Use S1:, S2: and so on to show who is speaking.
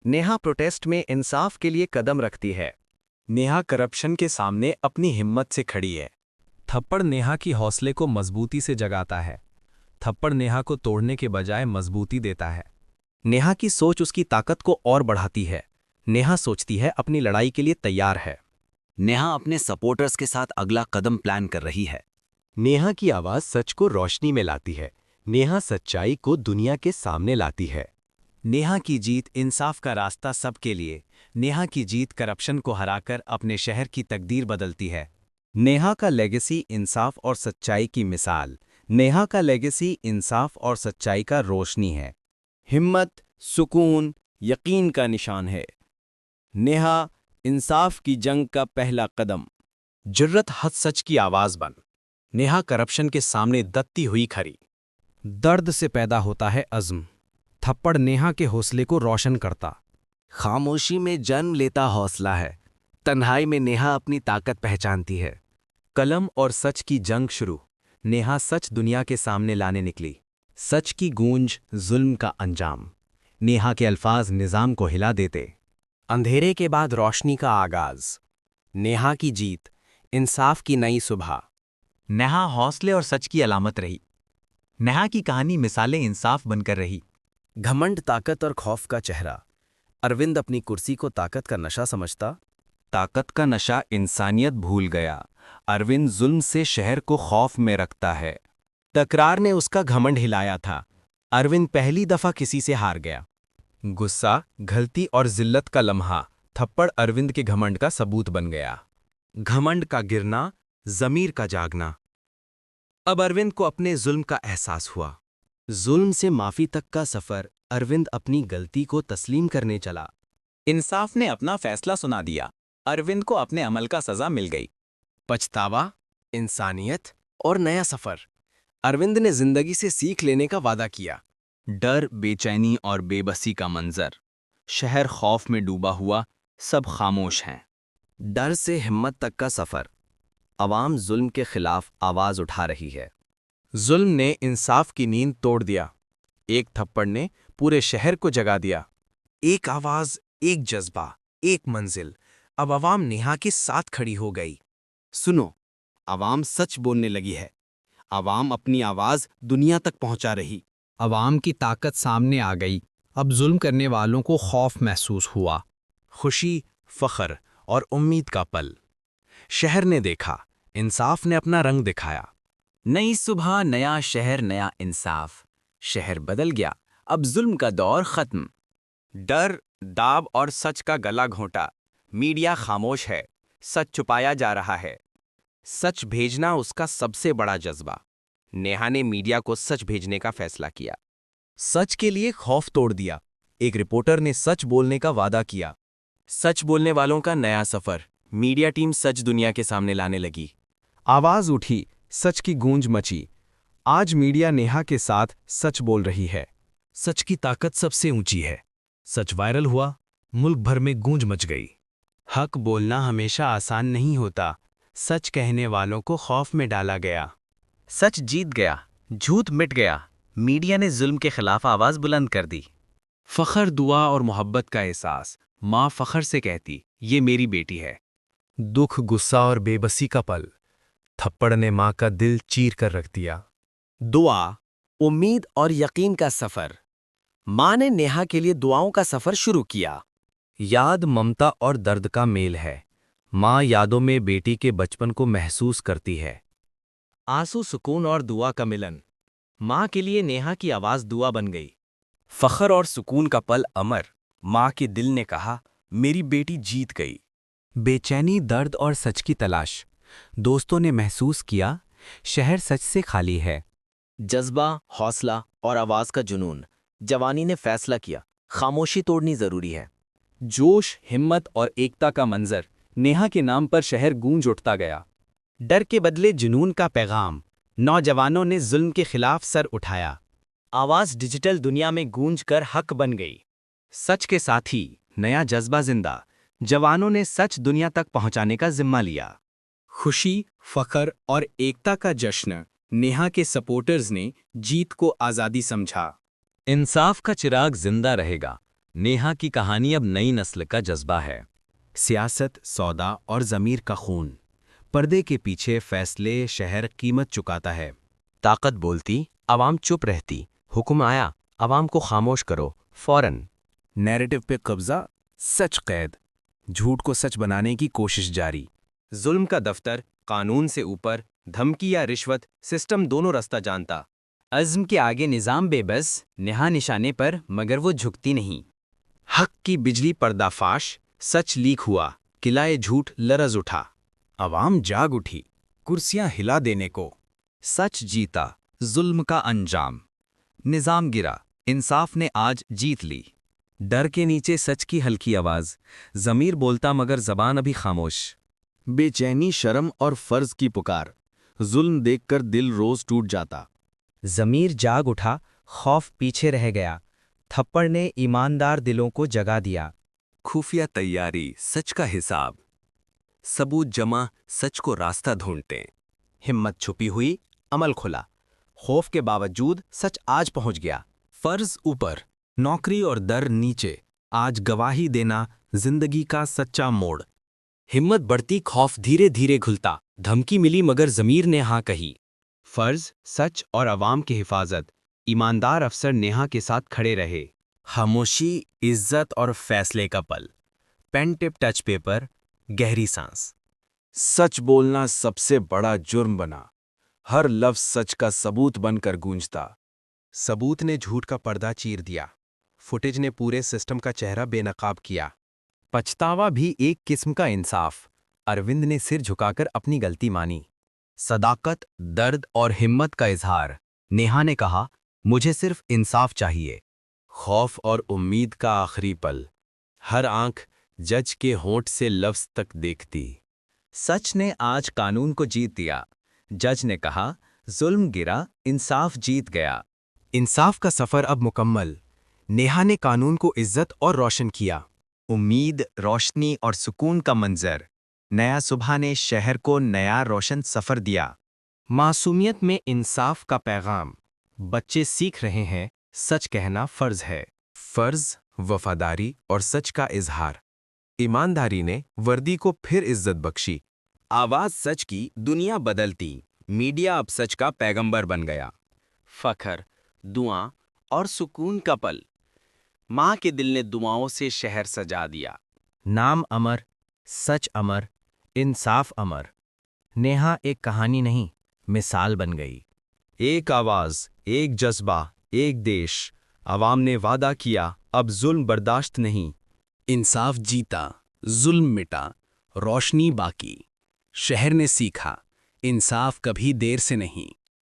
S1: Neha protest में इंसाफ के लिए कदम रखती है।
S2: नेहा करप्शन के सामने अपनी हिम्मत से खड़ी है।
S3: थप्पड़ नेहा की हौसले को मजबूती से जगाता है। थप्पड़ नेहा को तोड़ने के बजाय मजबूती देता है।
S1: नेहा की सोच उसकी ताकत को और बढ़ाती है। नेहा सोचती है अपनी लड़ाई के लिए तैयार है।
S4: नेहा अपने सपोर्टर्स के साथ अगला कदम प्लान कर रही है।
S2: नेहा की आवाज सच को रोशनी में लाती है। नेहा सच्चाई को दुनिया के सामने लाती है।
S3: नेहा की जीत इंसाफ का रास्ता सबके लिए। नेहा की जीत करप्शन को हराकर अपने शहर की तकदीर बदलती है।
S1: नेहा का लेगेसी इंसाफ और सच्चाई की मिसाल। नेहा का लेगेसी इंसाफ और सच्चाई का रोशनी है। हिम्मत, सुकून, यकीन का निशान है। नेहा इंसाफ की जंग का पहला कदम।
S2: जुर्रत हद सच की आवाज बन। नेहा करप्शन के सामने दत्ती हुई खड़ी।
S5: दर्द से पैदा होता है अज़्म। थप्पड़ नेहा के हौसले को रोशन करता।
S4: खामोशी में जन्म लेता हौसला है। तन्हाई में नेहा अपनी ताकत पहचानती है।
S1: कलम और सच की जंग शुरू। नेहा सच दुनिया के सामने लाने निकली। सच की गूंज, जुल्म का अंजाम। नेहा के अल्फाज निज़ाम को हिला देते।
S5: अंधेरे के बाद रोशनी का आगाज। नेहा की जीत, इंसाफ की नई सुबह।
S3: नेहा हौसले और सच की अलामत रही। नेहा की कहानी मिसालें इंसाफ बनकर रही।
S5: घमंड ताकत और खौफ का चेहरा। अरविंद अपनी कुर्सी को ताकत का नशा समझता।
S1: ताकत का नशा इंसानियत भूल गया। अरविंद जुल्म से शहर को खौफ में रखता है। तकरार ने उसका घमंड हिलाया था। अरविंद पहली दफा किसी से हार गया। गुस्सा, गलती और जिल्लत का लम्हा थप्पड़ अरविंद के घमंड का सबूत बन गया। घमंड का गिरना, ज़मीर का जागना। अब अरविंद को अपने जुल्म का एहसास हुआ। जुल्म से माफी तक का सफर। अरविंद अपनी गलती को तस्लीम करने चला।
S3: इंसाफ ने अपना फैसला सुना दिया। अरविंद को अपने अमल का सजा मिल गई।
S5: पछतावा, इंसानियत और नया सफर। अरविंद ने जिंदगी से सीख लेने का वादा किया।
S1: डर, बेचैनी और बेबसी का मंजर। शहर खौफ में डूबा हुआ, सब खामोश हैं। डर से हिम्मत तक का सफर। अवाम जुल्म के खिलाफ आवाज उठा रही है।
S2: जुल्म ने इंसाफ की नींद तोड़ दिया। एक थप्पड़ ने पूरे शहर को जगा दिया। एक आवाज, एक जज्बा, एक मंजिल। अब अवाम नेहा के साथ खड़ी हो गई।
S5: सुनो, अवाम सच बोलने लगी है। अवाम अपनी आवाज दुनिया तक पहुंचा रही। अवाम की ताकत सामने आ गई। अब जुल्म करने वालों को खौफ महसूस हुआ।
S2: खुशी, फख्र और उम्मीद का पल। शहर ने देखा, इंसाफ ने अपना रंग दिखाया।
S4: नई सुबह, नया शहर, नया इंसाफ। शहर बदल गया। अब जुल्म का दौर खत्म।
S1: डर, दाब और सच का गला घोंटा। मीडिया खामोश है। सच छुपाया जा रहा है। सच भेजना उसका सबसे बड़ा जज्बा। नेहा ने मीडिया को सच भेजने का फैसला किया। सच के लिए खौफ तोड़ दिया। एक रिपोर्टर ने सच बोलने का वादा किया। सच बोलने वालों का नया सफर। मीडिया टीम सच दुनिया के सामने लाने लगी। आवाज उठी, सच की गूंज मची। आज मीडिया नेहा के साथ सच बोल रही है।
S2: सच की ताकत सबसे ऊंची है। सच वायरल हुआ, मुल्क भर में गूंज मच गई।
S5: हक बोलना हमेशा आसान नहीं होता। सच कहने वालों को खौफ में डाला गया।
S4: सच जीत गया, झूठ मिट गया। मीडिया ने जुल्म के खिलाफ आवाज बुलंद कर दी।
S5: फख्र, दुआ और मोहब्बत का एहसास। माँ फख्र से कहती, ये मेरी बेटी है।
S2: दुख, गुस्सा और बेबसी का पल। थप्पड़ ने माँ का दिल चीर कर रख दिया।
S5: दुआ, उम्मीद और यकीन का सफर। माँ ने नेहा के लिए दुआओं का सफर शुरू किया।
S1: याद, ममता और दर्द का मेल है। माँ यादों में बेटी के बचपन को महसूस करती है। आंसू, सुकून और दुआ का मिलन। माँ के लिए नेहा की आवाज दुआ बन गई। फख्र और सुकून का पल अमर। माँ के दिल ने कहा, मेरी बेटी जीत गई। बेचैनी, दर्द और सच की तलाश। दोस्तों ने महसूस किया, शहर सच से खाली है। जज्बा, हौसला और आवाज का जुनून। जवानी ने फैसला किया, खामोशी तोड़नी जरूरी है। जोश, हिम्मत और एकता का मंजर। नेहा के नाम पर शहर गूंज उठता गया। डर के बदले जुनून का पैगाम। नौजवानों ने जुल्म के खिलाफ सर उठाया। आवाज डिजिटल दुनिया में गूंज कर हक बन गई। सच के साथ ही नया जज्बा जिंदा। जवानों ने सच दुनिया तक पहुंचाने का जिम्मा लिया।
S5: खुशी, फख्र और एकता का जश्न। नेहा के सपोर्टर्स ने जीत को आज़ादी समझा।
S1: इंसाफ का चिराग जिंदा रहेगा।
S3: नेहा की कहानी अब नई नस्ल का जज्बा है। सियासत, सौदा और ज़मीर का खून। पर्दे के पीछे फैसले शहर कीमत चुकाता है।
S1: ताकत बोलती, आवाम चुप रहती। हुक्म आया, आवाम को खामोश करो, फौरन।
S2: नैरेटिव पे कब्जा, सच कैद, झूठ को सच बनाने की कोशिश जारी।
S1: जुल्म का दफ्तर, कानून से ऊपर, धमकी या रिश्वत, सिस्टम दोनों रास्ता जानता।
S4: अज़्म के आगे निज़ाम बेबस, नेहा निशाने पर मगर वो झुकती नहीं।
S1: हक की बिजली पर्दाफाश, सच लीक हुआ, किलाए झूठ लरज उठा।
S2: अवाम जाग उठी, कुर्सियां हिला देने को।
S3: सच जीता, जुल्म का अंजाम। निजाम गिरा, इंसाफ ने आज जीत ली। डर के नीचे सच की हल्की आवाज, ज़मीर बोलता मगर ज़बान अभी खामोश।
S2: बेचैनी, शर्म और फर्ज की पुकार, जुल्म देखकर दिल रोज टूट जाता।
S1: ज़मीर जाग उठा, खौफ पीछे रह गया। थप्पड़ ने ईमानदार दिलों को जगा दिया।
S3: खुफिया तैयारी, सच का हिसाब। सबूत जमा, सच को रास्ता ढूंढते।
S1: हिम्मत छुपी हुई, अमल खुला। खौफ के बावजूद सच आज पहुंच गया।
S2: फर्ज ऊपर, नौकरी और दर नीचे, आज गवाही देना जिंदगी का सच्चा मोड़।
S1: हिम्मत बढ़ती, खौफ धीरे धीरे घुलता। धमकी मिली मगर ज़मीर ने हाँ कही। फर्ज, सच और अवाम की हिफाजत। ईमानदार अफसर नेहा के साथ खड़े रहे।
S2: खामोशी, इज्जत और फैसले का पल।
S1: पेन टिप टच पेपर, गहरी सांस।
S2: सच बोलना सबसे बड़ा जुर्म बना। हर लफ्ज सच का सबूत बनकर गूंजता।
S5: सबूत ने झूठ का पर्दा चीर दिया। फुटेज ने पूरे सिस्टम का चेहरा बेनकाब किया।
S3: पछतावा भी एक किस्म का इंसाफ। अरविंद ने सिर झुकाकर अपनी गलती मानी। सदाकत, दर्द और हिम्मत का इजहार। नेहा ने कहा, मुझे सिर्फ इंसाफ चाहिए।
S2: खौफ और उम्मीद का आखिरी पल। हर आंख जज के होंठ से लफ्ज तक देखती।
S3: सच ने आज कानून को जीत दिया। जज ने कहा, जुल्म गिरा, इंसाफ जीत गया।
S5: इंसाफ का सफर अब मुकम्मल। नेहा ने कानून को इज्जत और रोशन किया।
S3: उम्मीद, रोशनी और सुकून का मंजर। नया सुबह ने शहर को नया रोशन सफर दिया।
S5: मासूमियत में इंसाफ का पैगाम। बच्चे सीख रहे हैं, सच कहना फर्ज है।
S2: फर्ज, वफादारी और सच का इजहार। ईमानदारी ने वर्दी को फिर इज्जत बख्शी।
S4: आवाज सच की, दुनिया बदलती। मीडिया अब सच का पैगंबर बन गया। फखर, दुआ और सुकून का पल। माँ के दिल ने दुआओं से शहर सजा दिया।
S1: नाम अमर, सच अमर, इंसाफ अमर। नेहा एक कहानी नहीं, मिसाल बन गई।
S3: एक आवाज, एक जज्बा, एक देश। आवाम ने वादा किया, अब जुल्म बर्दाश्त नहीं।
S2: इंसाफ जीता, जुल्म मिटा, रोशनी बाकी। शहर ने सीखा, इंसाफ कभी देर से नहीं।